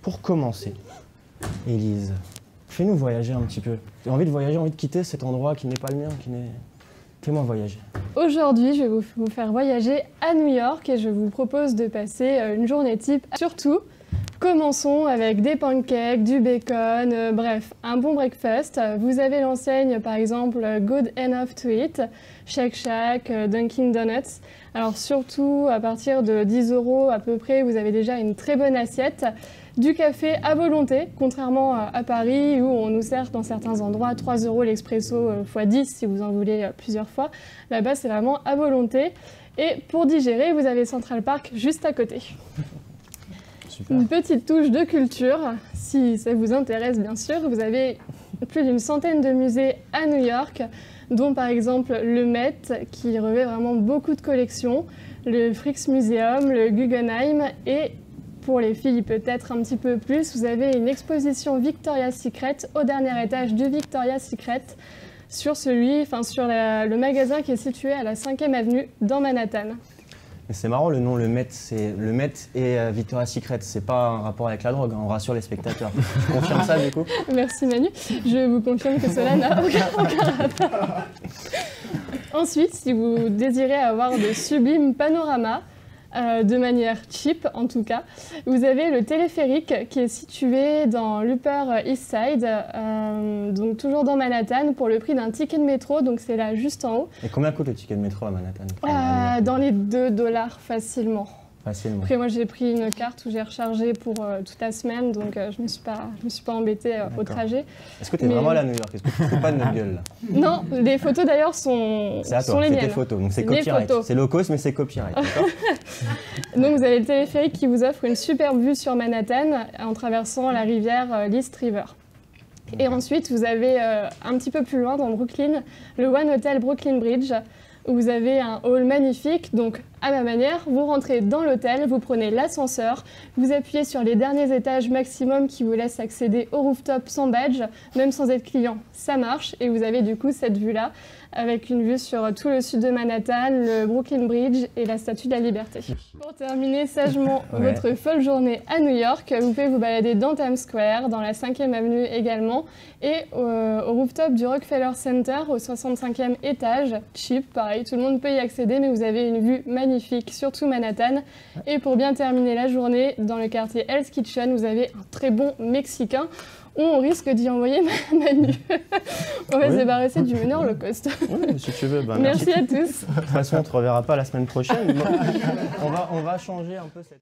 Pour commencer, Élise, fais-nous voyager un petit peu. J'ai envie de voyager, envie de quitter cet endroit qui n'est pas le mien, Fais-moi voyager. Aujourd'hui, je vais vous faire voyager à New York et je vous propose de passer une journée type. Surtout, commençons avec des pancakes, du bacon, bref, un bon breakfast. Vous avez l'enseigne par exemple Good Enough to Eat, Shake Shack, Dunkin' Donuts. Alors surtout, à partir de 10 € à peu près, vous avez déjà une très bonne assiette. Du café à volonté, contrairement à Paris où on nous sert dans certains endroits 3 € l'expresso x 10 si vous en voulez plusieurs fois. Là-bas, c'est vraiment à volonté. Et pour digérer, vous avez Central Park juste à côté. Super. Une petite touche de culture, si ça vous intéresse bien sûr. Vous avez plus d'une centaine de musées à New York, dont par exemple le Met, qui revêt vraiment beaucoup de collections, le Frick Museum, le Guggenheim et pour les filles peut-être un petit peu plus, vous avez une exposition Victoria's Secret au dernier étage du Victoria's Secret sur le magasin qui est situé à la 5e avenue dans Manhattan. C'est marrant le nom, le Met et Victoria's Secret, c'est pas un rapport avec la drogue, hein, on rassure les spectateurs. Tu confirmes ça du coup? Merci Manu, je vous confirme que cela n'a aucun rapport. Ensuite, si vous désirez avoir de sublimes panoramas, de manière cheap en tout cas, vous avez le téléphérique qui est situé dans l'Upper East Side, donc toujours dans Manhattan, pour le prix d'un ticket de métro, donc c'est là juste en haut. Et combien coûte le ticket de métro à Manhattan? Dans les 2 $ facilement. Facilement. Après moi j'ai pris une carte où j'ai rechargé pour toute la semaine, donc je me suis pas embêtée au trajet. Est-ce que tu es vraiment allée à New York? Est-ce que tu ne fous pas de notre gueule là? Non, les photos d'ailleurs sont les miennes. C'est tes photos, donc c'est copyright. C'est low cost mais c'est copyright, d'accord? Donc vous avez le téléphérique qui vous offre une superbe vue sur Manhattan en traversant la rivière l'East River. Et ensuite vous avez un petit peu plus loin dans Brooklyn, le One Hotel Brooklyn Bridge, où vous avez un hall magnifique, donc à ma manière, vous rentrez dans l'hôtel, vous prenez l'ascenseur, vous appuyez sur les derniers étages maximum qui vous laissent accéder au rooftop sans badge, même sans être client, ça marche, et vous avez du coup cette vue-là, avec une vue sur tout le sud de Manhattan, le Brooklyn Bridge et la Statue de la Liberté. Pour terminer sagement votre folle journée à New York, vous pouvez vous balader dans Times Square, dans la 5e avenue également, et au rooftop du Rockefeller Center, au 65e étage, cheap, pareil, tout le monde peut y accéder, mais vous avez une vue magnifique, surtout Manhattan. Et pour bien terminer la journée, dans le quartier Hell's Kitchen, vous avez un très bon Mexicain, où on risque d'y envoyer Manu. On va se débarrasser du meneur low cost. Oui, si tu veux. Merci à tous. De toute façon, on ne te reverra pas la semaine prochaine. On va changer un peu cette...